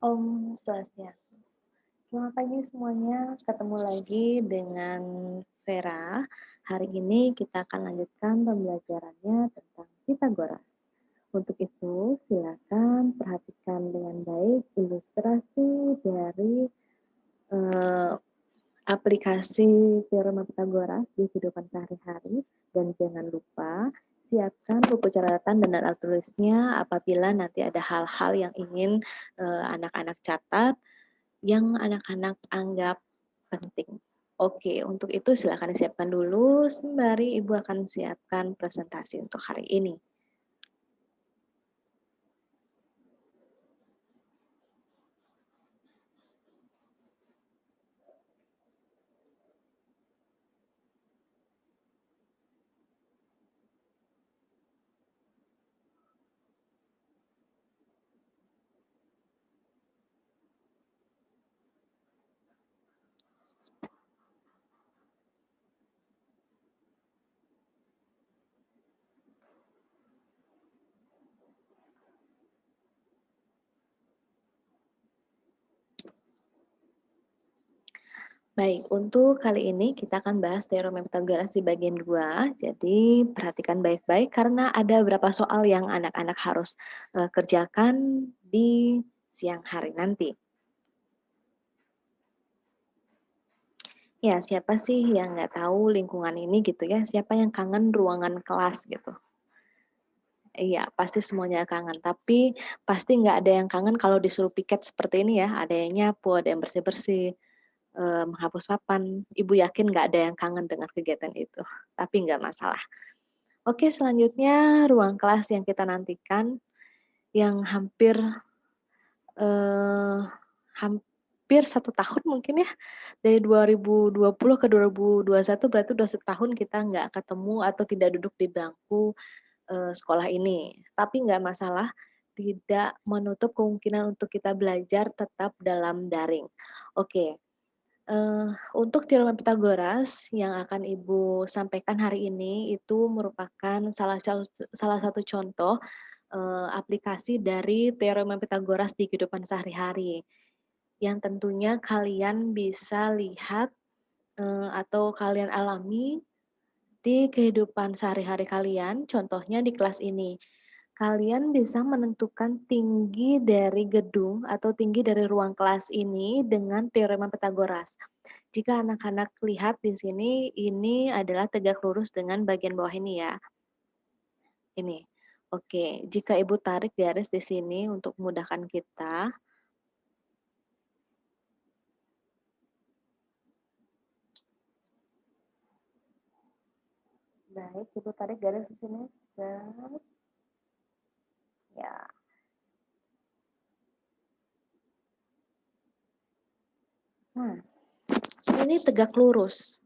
Om Swastiastu. Selamat pagi semuanya, ketemu lagi dengan Vera. Hari ini kita akan lanjutkan pembelajarannya tentang Pitagoras. Untuk itu, silakan perhatikan dengan baik ilustrasi dari eh, aplikasi Teorema Pitagoras di kehidupan sehari-hari, dan jangan lupa siapkan buku catatan dan alat tulisnya apabila nanti ada hal-hal yang ingin anak-anak catat yang anak-anak anggap penting. Oke, untuk itu silakan disiapkan dulu sembari Ibu akan siapkan presentasi untuk hari ini. Baik, untuk kali ini kita akan bahas teorema Pitagoras di bagian 2. Jadi perhatikan baik-baik karena ada beberapa soal yang anak-anak harus kerjakan di siang hari nanti. Ya, siapa sih yang nggak tahu lingkungan ini gitu ya? Siapa yang kangen ruangan kelas gitu? Iya, pasti semuanya kangen, tapi pasti nggak ada yang kangen kalau disuruh piket seperti ini ya, ada yang nyapu, ada yang bersih-bersih, menghapus papan. Ibu yakin nggak ada yang kangen dengan kegiatan itu, tapi nggak masalah. Oke, selanjutnya ruang kelas yang kita nantikan, yang eee, hampir 1 tahun mungkin ya, dari 2020 ke 2021 berarti udah setahun kita nggak ketemu atau tidak duduk di bangku sekolah ini. Tapi nggak masalah, tidak menutup kemungkinan untuk kita belajar tetap dalam daring. Oke, untuk teorema Pitagoras yang akan Ibu sampaikan hari ini itu merupakan salah satu contoh, aplikasi dari teorema Pitagoras di kehidupan sehari-hari, yang tentunya kalian bisa lihat, atau kalian alami di kehidupan sehari-hari kalian, contohnya di kelas ini. Kalian bisa menentukan tinggi dari gedung atau tinggi dari ruang kelas ini dengan teorema Pitagoras. Jika anak-anak lihat di sini, ini adalah tegak lurus dengan bagian bawah ini ya. Ini. Oke, jika Ibu tarik garis di sini untuk memudahkan kita. Baik, Ibu tarik garis di sini. Set. Ya. Nah, ini tegak lurus.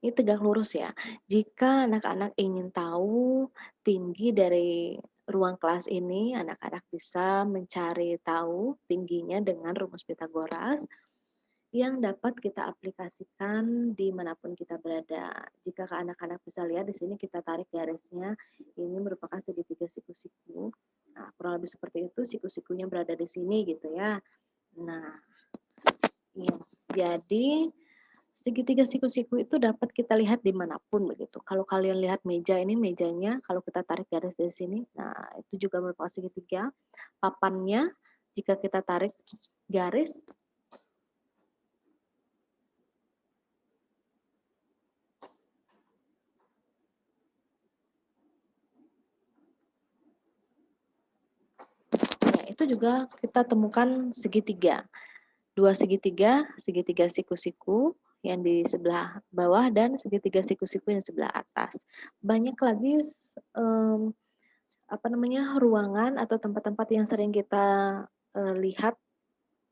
Ini tegak lurus ya. Jika anak-anak ingin tahu tinggi dari ruang kelas ini, anak-anak bisa mencari tahu tingginya dengan rumus Pitagoras yang dapat kita aplikasikan dimanapun kita berada. Jika anak-anak bisa lihat di sini kita tarik garisnya, ini merupakan segitiga siku-siku. Nah, kurang lebih seperti itu, siku-sikunya berada di sini gitu ya. Nah, iya. Jadi segitiga siku-siku itu dapat kita lihat dimanapun begitu. Kalau kalian lihat meja ini mejanya, kalau kita tarik garis dari sini, nah itu juga merupakan segitiga. Papannya, jika kita tarik garis, ya itu juga kita temukan segitiga. Dua segitiga, segitiga siku-siku yang di sebelah bawah dan segitiga siku-siku yang sebelah atas. Banyak lagi ruangan atau tempat-tempat yang sering kita lihat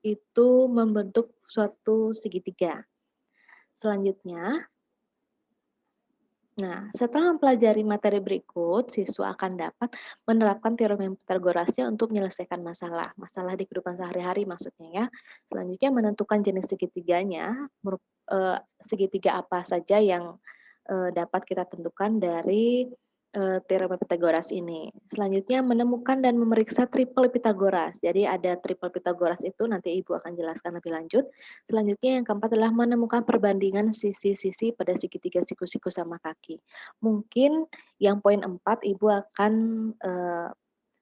itu membentuk suatu segitiga. Selanjutnya, nah, setelah mempelajari materi berikut, siswa akan dapat menerapkan teorema Pitagorasnya untuk menyelesaikan masalah. Masalah di kehidupan sehari-hari maksudnya ya. Selanjutnya menentukan jenis segitiganya, segitiga apa saja yang dapat kita tentukan dari teorema Pythagoras ini. Selanjutnya menemukan dan memeriksa triple Pythagoras. Jadi ada triple Pythagoras itu nanti Ibu akan jelaskan lebih lanjut. Selanjutnya yang keempat adalah menemukan perbandingan sisi-sisi pada segitiga siku-siku sama kaki. Mungkin yang poin 4 Ibu akan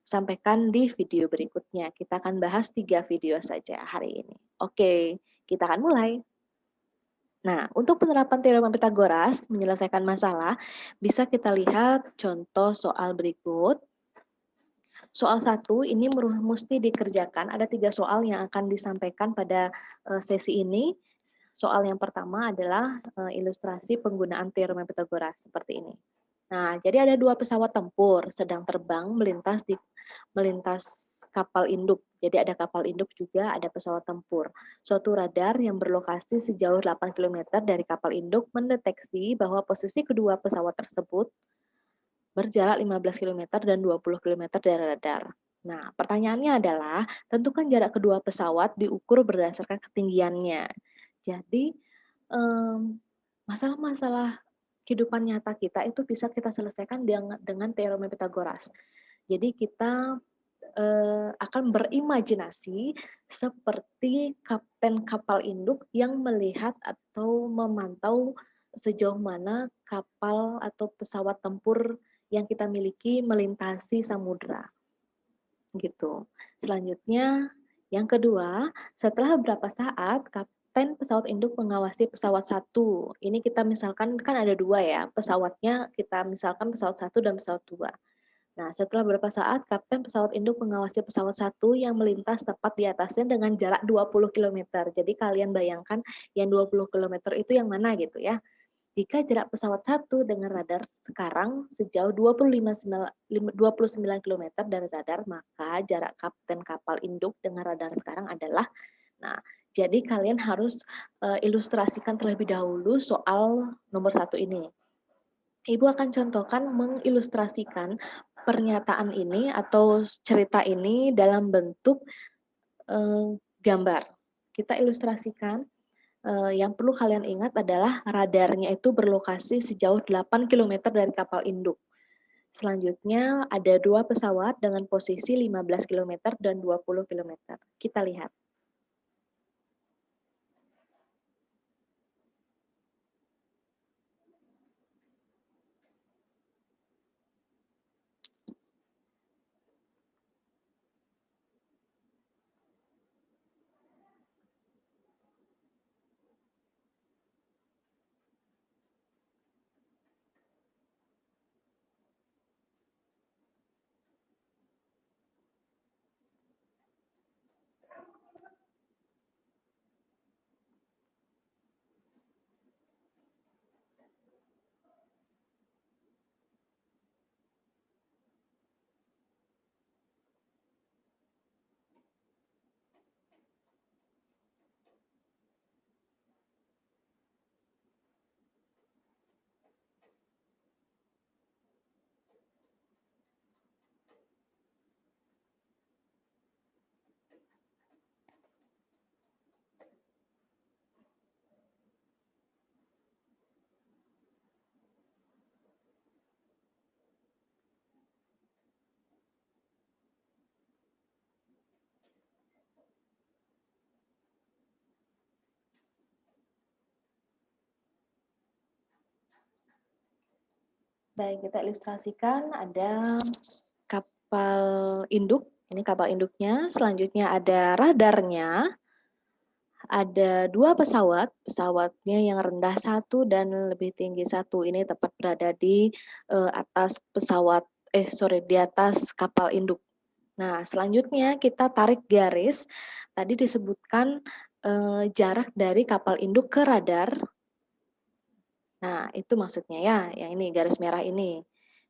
sampaikan di video berikutnya. Kita akan bahas 3 video saja hari ini. Oke, kita akan mulai. Nah, untuk penerapan teorema Pythagoras menyelesaikan masalah, bisa kita lihat contoh soal berikut. Soal 1 ini mesti dikerjakan, ada 3 soal yang akan disampaikan pada sesi ini. Soal yang pertama adalah ilustrasi penggunaan teorema Pythagoras seperti ini. Nah, jadi ada 2 pesawat tempur sedang terbang melintas kapal induk. Jadi ada kapal induk juga, ada pesawat tempur. Suatu radar yang berlokasi sejauh 8 km dari kapal induk mendeteksi bahwa posisi kedua pesawat tersebut berjarak 15 km dan 20 km dari radar. Nah, pertanyaannya adalah, tentukan jarak kedua pesawat diukur berdasarkan ketinggiannya. Jadi, masalah-masalah kehidupan nyata kita itu bisa kita selesaikan dengan teorema Pythagoras. Jadi kita akan berimajinasi seperti kapten kapal induk yang melihat atau memantau sejauh mana kapal atau pesawat tempur yang kita miliki melintasi samudra. Gitu. Selanjutnya, yang kedua, setelah beberapa saat kapten pesawat induk mengawasi pesawat satu. Ini kita misalkan kan ada 2 ya, pesawatnya kita misalkan pesawat 1 dan pesawat 2. Nah, setelah beberapa saat, kapten pesawat induk mengawasi pesawat 1 yang melintas tepat di atasnya dengan jarak 20 km. Jadi kalian bayangkan yang 20 km itu yang mana gitu ya. Jika jarak pesawat 1 dengan radar sekarang sejauh 29 km dari radar, maka jarak kapten kapal induk dengan radar sekarang adalah, nah, jadi kalian harus ilustrasikan terlebih dahulu soal nomor 1 ini. Ibu akan contohkan mengilustrasikan pernyataan ini atau cerita ini dalam bentuk gambar. Kita ilustrasikan, yang perlu kalian ingat adalah radarnya itu berlokasi sejauh 8 km dari kapal induk. Selanjutnya ada 2 pesawat dengan posisi 15 km dan 20 km. Kita lihat. Baik, kita ilustrasikan ada kapal induk, ini kapal induknya, selanjutnya ada radarnya, ada 2 pesawat, pesawatnya yang rendah 1 dan lebih tinggi 1, ini tepat berada di atas di atas kapal induk. Nah, selanjutnya kita tarik garis, tadi disebutkan jarak dari kapal induk ke radar. Nah, itu maksudnya ya, yang ini garis merah ini.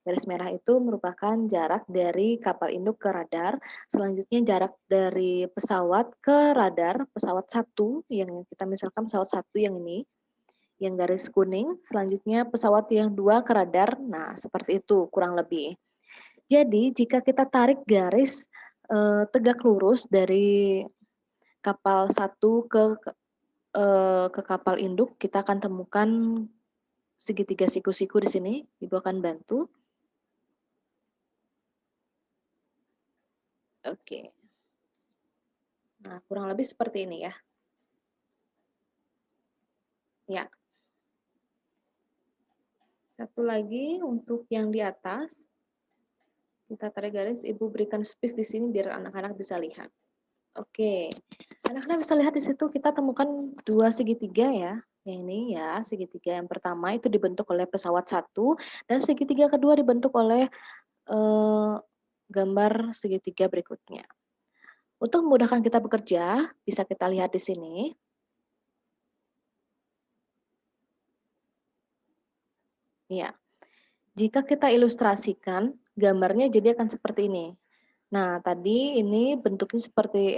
Garis merah itu merupakan jarak dari kapal induk ke radar. Selanjutnya jarak dari pesawat ke radar, pesawat 1 yang kita misalkan pesawat 1 yang ini, yang garis kuning. Selanjutnya pesawat yang 2 ke radar. Nah, seperti itu kurang lebih. Jadi, jika kita tarik garis tegak lurus dari kapal 1 ke kapal induk, kita akan temukan segitiga siku-siku di sini, Ibu akan bantu. Oke. Nah, kurang lebih seperti ini ya. Ya. Satu lagi untuk yang di atas, kita tarik garis, Ibu berikan space di sini biar anak-anak bisa lihat. Oke. Anak-anak bisa lihat di situ kita temukan dua segitiga ya. Yang ini ya, segitiga yang pertama itu dibentuk oleh pesawat satu dan segitiga kedua dibentuk oleh gambar segitiga berikutnya. Untuk memudahkan kita bekerja, bisa kita lihat di sini. Ya, jika kita ilustrasikan, gambarnya jadi akan seperti ini. Nah, tadi ini bentuknya seperti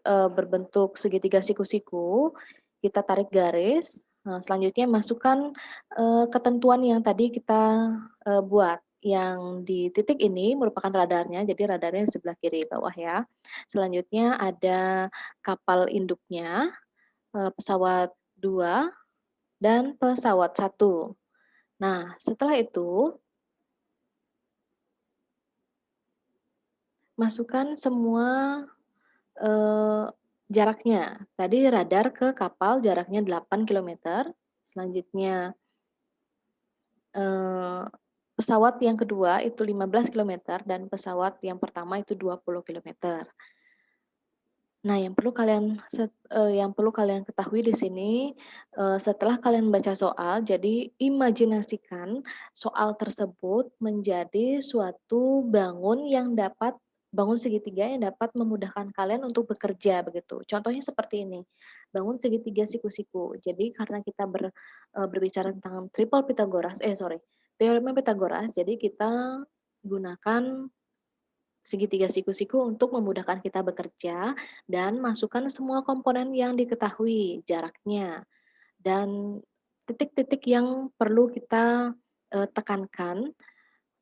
berbentuk segitiga siku-siku. Kita tarik garis. Nah, selanjutnya masukkan ketentuan yang tadi kita buat. Yang di titik ini merupakan radarnya, jadi radarnya di sebelah kiri bawah ya. Selanjutnya ada kapal induknya, pesawat 2 dan pesawat 1. Nah, setelah itu masukkan semua jaraknya. Tadi radar ke kapal jaraknya 8 kilometer, selanjutnya pesawat yang kedua itu 15 kilometer dan pesawat yang pertama itu 20 kilometer. Nah, yang perlu kalian ketahui di sini, setelah kalian baca soal, jadi imajinasikan soal tersebut menjadi suatu bangun segitiga yang dapat memudahkan kalian untuk bekerja begitu. Contohnya seperti ini, bangun segitiga siku-siku. Jadi karena kita berbicara tentang teorema Pythagoras, jadi kita gunakan segitiga siku-siku untuk memudahkan kita bekerja dan masukkan semua komponen yang diketahui, jaraknya, dan titik-titik yang perlu kita tekankan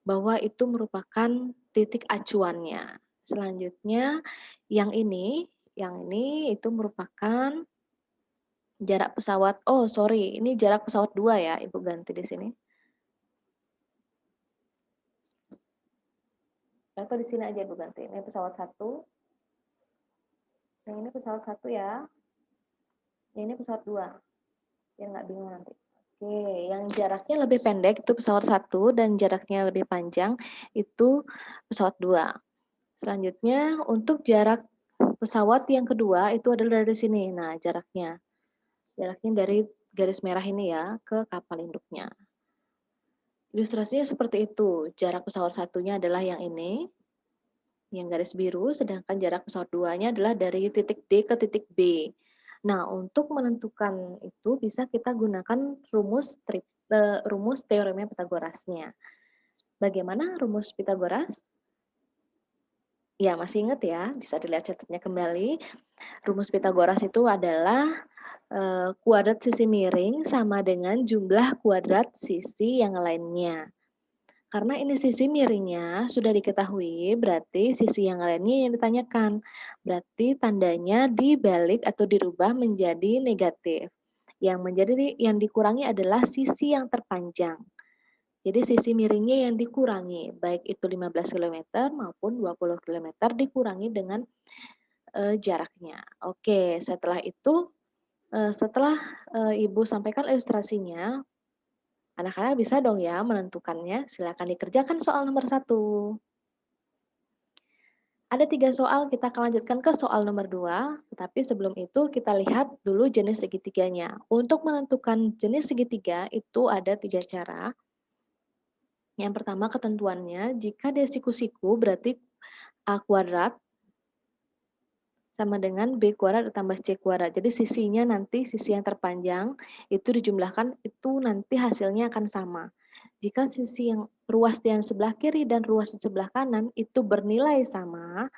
bahwa itu merupakan titik acuannya. Selanjutnya yang ini itu merupakan jarak pesawat. Oh, sorry, ini jarak pesawat 2 ya, Ibu ganti di sini. Atau di sini aja Ibu ganti. Ini pesawat 1. Yang ini pesawat 1 ya. Yang ini pesawat 2. Biar nggak bingung nanti. Oke, yang jaraknya lebih pendek itu pesawat 1 dan jaraknya lebih panjang itu pesawat 2. Selanjutnya untuk jarak pesawat yang kedua itu adalah dari sini. Nah, jaraknya dari garis merah ini ya ke kapal induknya. Ilustrasinya seperti itu. Jarak pesawat satunya adalah yang ini, yang garis biru, sedangkan jarak pesawat 2-nya adalah dari titik D ke titik B. Nah, untuk menentukan itu bisa kita gunakan rumus teorema Pythagorasnya. Bagaimana rumus Pythagoras? Ya, masih ingat ya, bisa dilihat catatnya kembali. Rumus Pythagoras itu adalah kuadrat sisi miring sama dengan jumlah kuadrat sisi yang lainnya. Karena ini sisi miringnya sudah diketahui, berarti sisi yang lainnya yang ditanyakan. Berarti tandanya dibalik atau dirubah menjadi negatif. Yang dikurangi adalah sisi yang terpanjang. Jadi sisi miringnya yang dikurangi, baik itu 15 km maupun 20 km dikurangi dengan jaraknya. Oke, setelah itu, setelah Ibu sampaikan ilustrasinya, anak-anak bisa dong ya menentukannya. Silakan dikerjakan soal nomor 1. Ada 3 soal, kita akan lanjutkan ke soal nomor 2, tetapi sebelum itu kita lihat dulu jenis segitiganya. Untuk menentukan jenis segitiga itu ada 3 cara. Yang pertama ketentuannya, jika dia siku-siku berarti A kuadrat sama dengan B kuadrat ditambah C kuadrat. Jadi sisinya nanti, sisi yang terpanjang itu dijumlahkan, itu nanti hasilnya akan sama. Jika sisi yang ruas yang sebelah kiri dan ruas di sebelah kanan itu bernilai sama,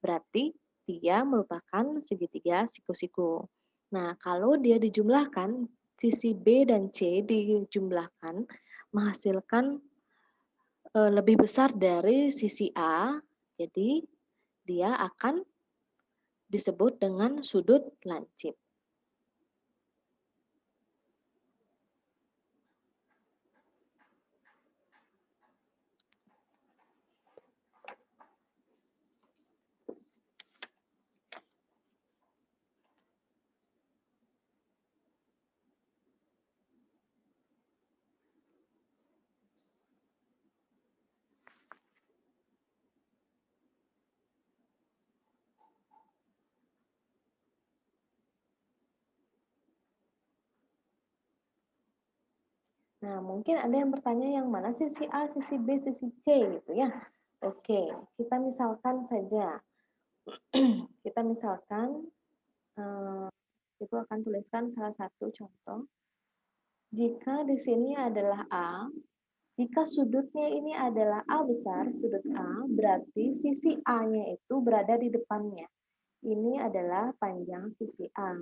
berarti dia merupakan segitiga siku-siku. Nah, kalau dia dijumlahkan, sisi B dan C dijumlahkan, menghasilkan lebih besar dari sisi A, jadi dia akan disebut dengan sudut lancip. Nah, mungkin ada yang bertanya yang mana sisi A, sisi B, sisi C gitu ya. Oke, kita misalkan saja. Kita misalkan itu akan tuliskan salah satu contoh. Jika di sini adalah A, jika sudutnya ini adalah A besar, sudut A, berarti sisi A-nya itu berada di depannya. Ini adalah panjang sisi A.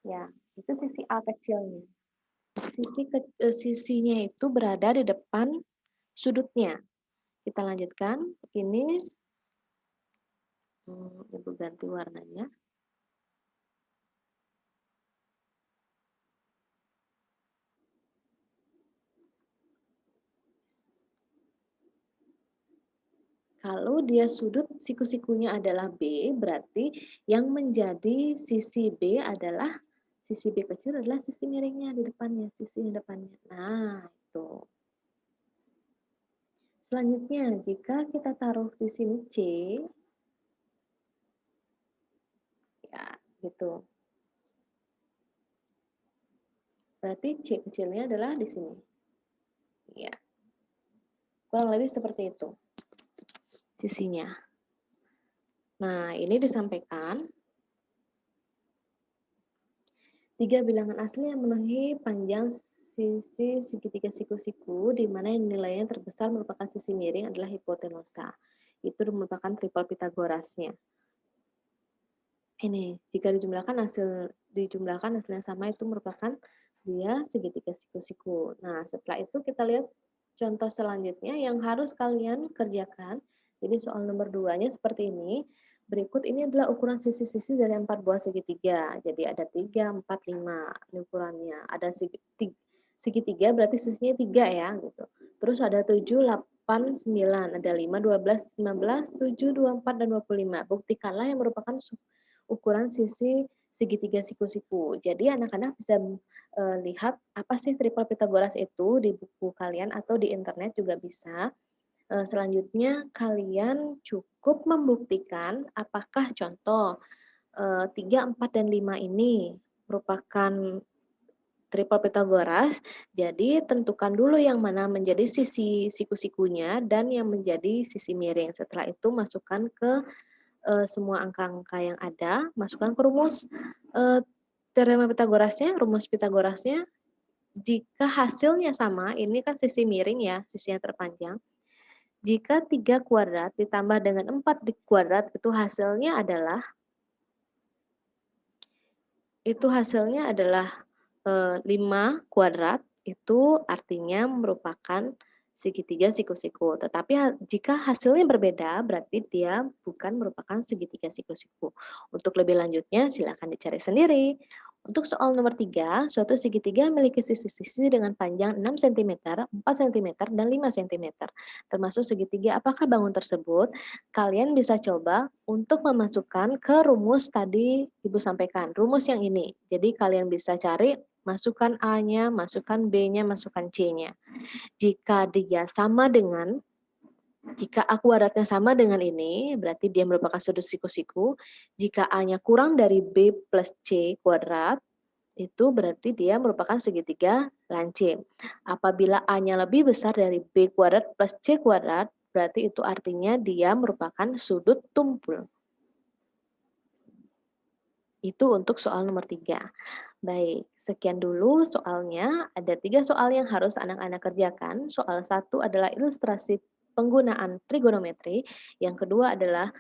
Ya, itu sisi A kecilnya. Sisinya itu berada di depan sudutnya. Kita lanjutkan. Ini Ibu ganti warnanya. Kalau dia sudut siku-sikunya adalah B, berarti yang menjadi sisi B adalah sisi B kecil adalah sisi miringnya di depannya, sisi depannya. Nah, itu. Selanjutnya, jika kita taruh di sini C, ya, gitu. Berarti C kecilnya adalah di sini. Ya, kurang lebih seperti itu sisinya. Nah, ini disampaikan 3 bilangan asli yang memenuhi panjang sisi segitiga siku-siku, di mana nilainya terbesar merupakan sisi miring adalah hipotenusa. Itu merupakan triple Pitagorasnya. Ini, jika dijumlahkan hasilnya sama, itu merupakan dia segitiga siku-siku. Nah, setelah itu kita lihat contoh selanjutnya yang harus kalian kerjakan. Jadi soal nomor 2-nya seperti ini. Berikut ini adalah ukuran sisi-sisi dari 4 buah segitiga. Jadi ada 3, 4, 5 ini ukurannya. Ada segitiga berarti sisinya 3 ya gitu. Terus ada 7, 8, 9, ada 5, 12, 15, 7, 24 dan 25. Buktikanlah yang merupakan ukuran sisi segitiga siku-siku. Jadi anak-anak bisa lihat apa sih triple Pitagoras itu di buku kalian atau di internet juga bisa. Selanjutnya kalian cukup membuktikan apakah contoh 3, 4, dan 5 ini merupakan triple Pitagoras. Jadi tentukan dulu yang mana menjadi sisi siku-sikunya dan yang menjadi sisi miring. Setelah itu masukkan ke semua angka-angka yang ada, masukkan ke rumus teorema Pitagorasnya, rumus Pitagorasnya. Jika hasilnya sama, ini kan sisi miring ya, sisi yang terpanjang. Jika 3 kuadrat ditambah dengan 4 di kuadrat, itu hasilnya adalah 5 kuadrat, itu artinya merupakan segitiga siku-siku. Tetapi jika hasilnya berbeda, berarti dia bukan merupakan segitiga siku-siku. Untuk lebih lanjutnya, silakan dicari sendiri. Untuk soal nomor 3, suatu segitiga memiliki sisi-sisi dengan panjang 6 cm, 4 cm, dan 5 cm. Termasuk segitiga, apakah bangun tersebut? Kalian bisa coba untuk memasukkan ke rumus tadi Ibu sampaikan, rumus yang ini. Jadi kalian bisa cari, masukkan A-nya, masukkan B-nya, masukkan C-nya. Jika A kuadratnya sama dengan ini, berarti dia merupakan sudut siku-siku. Jika A-nya kurang dari B plus C kuadrat, itu berarti dia merupakan segitiga lancip. Apabila A-nya lebih besar dari B kuadrat plus C kuadrat, berarti itu artinya dia merupakan sudut tumpul. Itu untuk soal nomor 3. Baik, sekian dulu soalnya. Ada 3 soal yang harus anak-anak kerjakan. Soal 1 adalah ilustrasi penggunaan trigonometri. Yang kedua adalah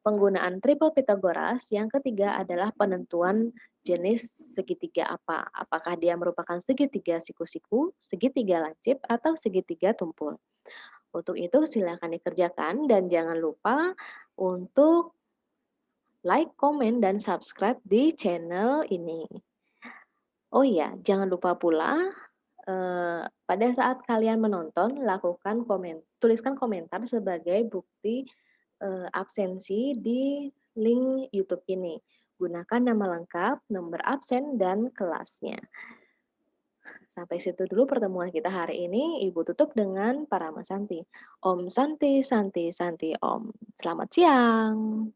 penggunaan triple Pitagoras. Yang ketiga adalah penentuan jenis segitiga apa. Apakah dia merupakan segitiga siku-siku, segitiga lancip, atau segitiga tumpul. Untuk itu silakan dikerjakan dan jangan lupa untuk like, komen, dan subscribe di channel ini. Oh iya, jangan lupa pula pada saat kalian menonton, tuliskan komentar sebagai bukti absensi di link YouTube ini. Gunakan nama lengkap, nomor absen, dan kelasnya. Sampai situ dulu pertemuan kita hari ini. Ibu tutup dengan Parama Santi. Om Santi, Santi, Santi, Om. Selamat siang.